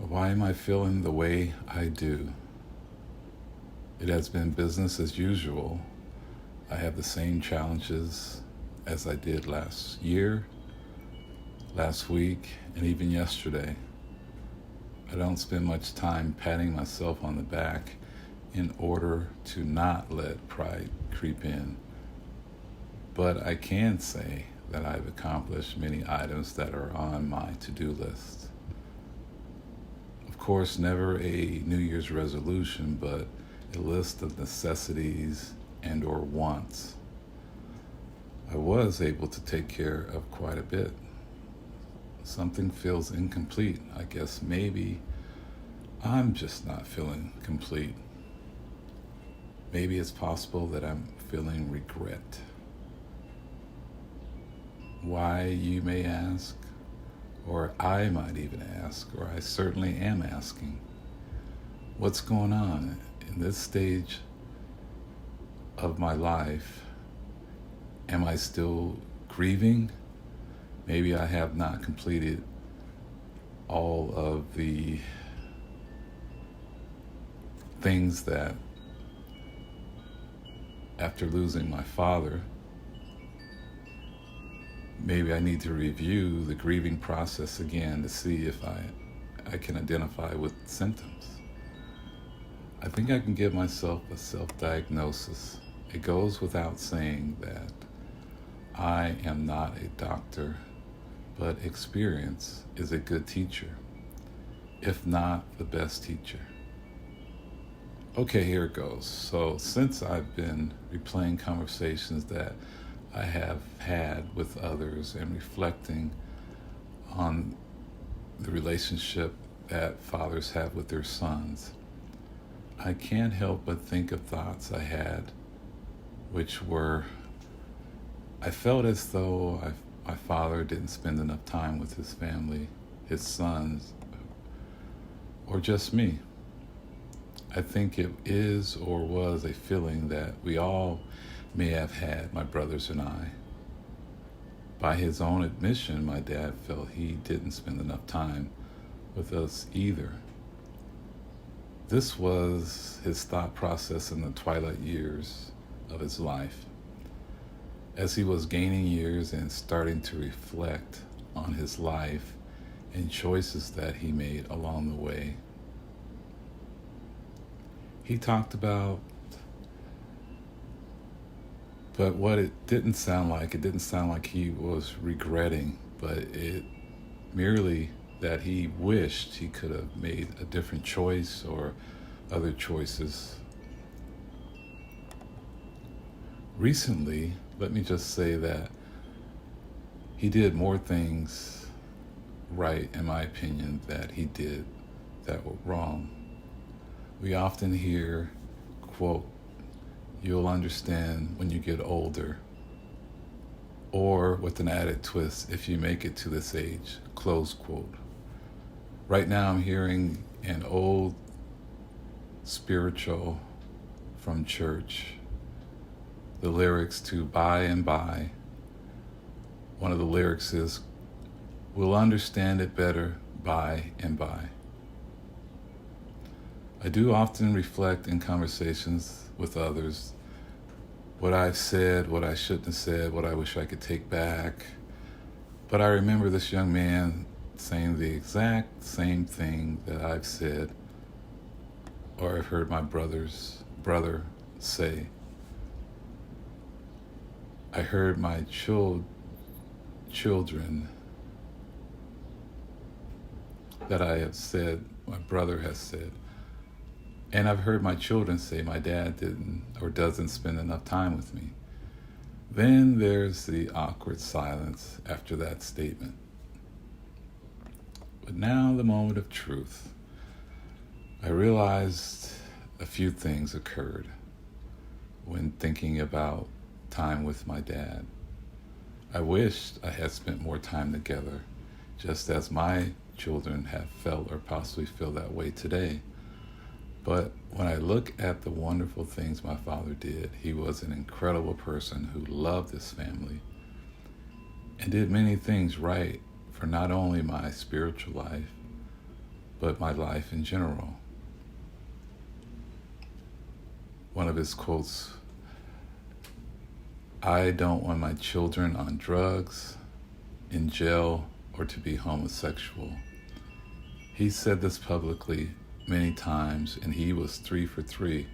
Why am I feeling the way I do? It has been business as usual. I have the same challenges as I did last year, last week, and even yesterday. I don't spend much time patting myself on the back in order to not let pride creep in. But I can say that I've accomplished many items that are on my to-do list. Of course, never a New Year's resolution, but a list of necessities and or wants. I was able to take care of quite a bit. Something feels incomplete. I guess maybe I'm just not feeling complete. Maybe it's possible that I'm feeling regret. Why, you may ask, or I might even ask, or I certainly am asking, what's going on in this stage of my life? Am I still grieving? Maybe I have not completed all of the things that, after losing my father, maybe I need to review the grieving process again to see if I can identify with symptoms. I think I can give myself a self-diagnosis. It goes without saying that I am not a doctor, but experience is a good teacher, if not the best teacher. Okay, here it goes. So since I've been replaying conversations that I have had with others and reflecting on the relationship that fathers have with their sons, I can't help but think of thoughts I had, which were, I felt as though my father didn't spend enough time with his family, his sons, or just me. I think it is or was a feeling that we all may have had, my brothers and I. By his own admission, my dad felt he didn't spend enough time with us either. This was his thought process in the twilight years of his life, as he was gaining years and starting to reflect on his life and choices that he made along the way. He talked about, but what it didn't sound like he was regretting, but it merely that he wished he could have made a different choice or other choices. Recently, let me just say that he did more things right, in my opinion, that he did that were wrong. We often hear, quote, "You'll understand when you get older," or with an added twist, "if you make it to this age," close quote. Right now I'm hearing an old spiritual from church, the lyrics to By and By. One of the lyrics is, "We'll understand it better by and by." I do often reflect in conversations with others what I've said, what I shouldn't have said, what I wish I could take back. But I remember this young man saying the exact same thing that I've said or I've heard my brother say. I heard my children that I have said, my brother has said. And I've heard my children say my dad didn't or doesn't spend enough time with me. Then there's the awkward silence after that statement. But now the moment of truth. I realized a few things occurred when thinking about time with my dad. I wished I had spent more time together, just as my children have felt or possibly feel that way today. But when I look at the wonderful things my father did, he was an incredible person who loved his family and did many things right for not only my spiritual life, but my life in general. One of his quotes, I don't want my children on drugs, in jail, or to be homosexual. He said this publicly many times, and he was 3 for 3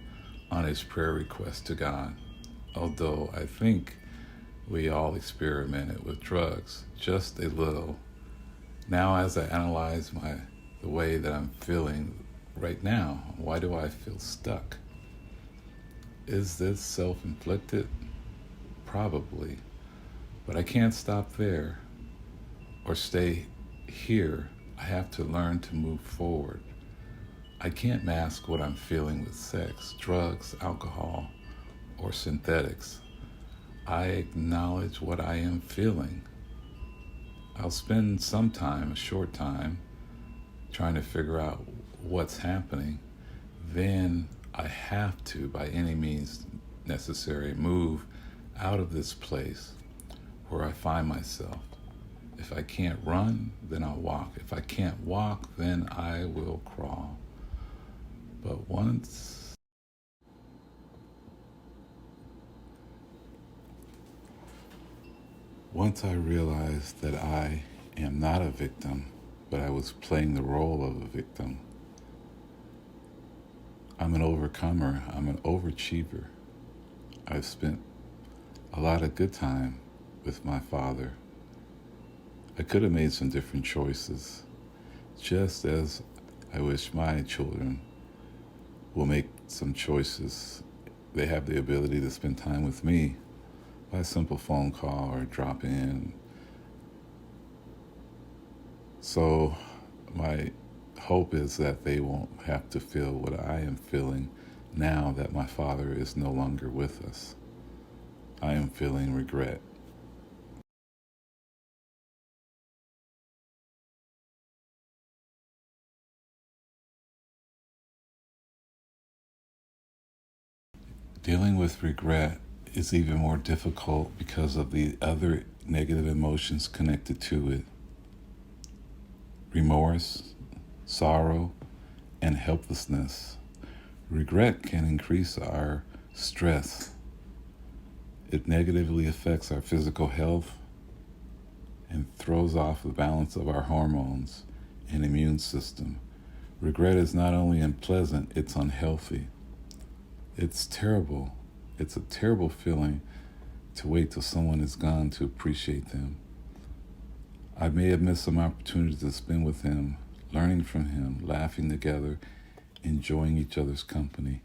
on his prayer request to God. Although I think we all experimented with drugs, just a little. Now as I analyze the way that I'm feeling right now, why do I feel stuck? Is this self-inflicted? Probably. But I can't stop there or stay here. I have to learn to move forward. I can't mask what I'm feeling with sex, drugs, alcohol, or synthetics. I acknowledge what I am feeling. I'll spend some time, a short time, trying to figure out what's happening. Then I have to, by any means necessary, move out of this place where I find myself. If I can't run, then I'll walk. If I can't walk, then I will crawl. But once I realized that I am not a victim, but I was playing the role of a victim. I'm an overcomer. I'm an overachiever. I've spent a lot of good time with my father. I could have made some different choices, just as I wish my children will make some choices. They have the ability to spend time with me by a simple phone call or drop in. So my hope is that they won't have to feel what I am feeling now that my father is no longer with us. I am feeling regret. Dealing with regret is even more difficult because of the other negative emotions connected to it. Remorse, sorrow, and helplessness. Regret can increase our stress. It negatively affects our physical health and throws off the balance of our hormones and immune system. Regret is not only unpleasant, it's unhealthy. It's terrible. It's a terrible feeling to wait till someone is gone to appreciate them. I may have missed some opportunities to spend with him, learning from him, laughing together, enjoying each other's company.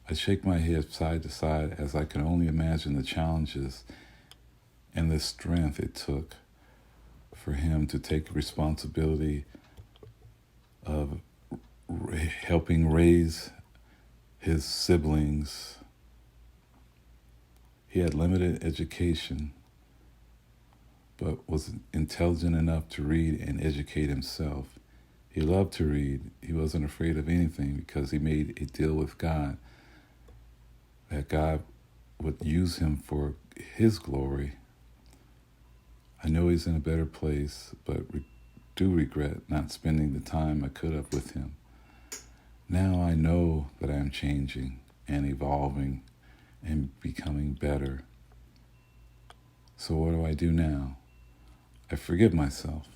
I shake my head side to side as I can only imagine the challenges and the strength it took for him to take responsibility of helping raise his siblings. He had limited education, but was intelligent enough to read and educate himself. He loved to read. He wasn't afraid of anything because he made a deal with God that God would use him for his glory. I know he's in a better place, but do regret not spending the time I could have with him. Now I know that I'm changing and evolving and becoming better. So what do I do now? I forgive myself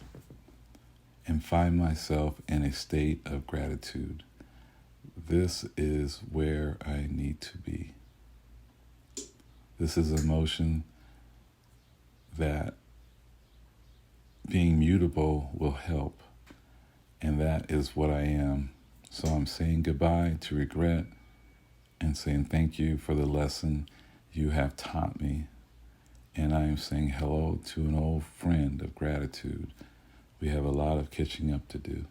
and find myself in a state of gratitude. This is where I need to be. This is an emotion that being mutable will help, and that is what I am. So I'm saying goodbye to regret and saying thank you for the lesson you have taught me. And I am saying hello to an old friend of gratitude. We have a lot of catching up to do.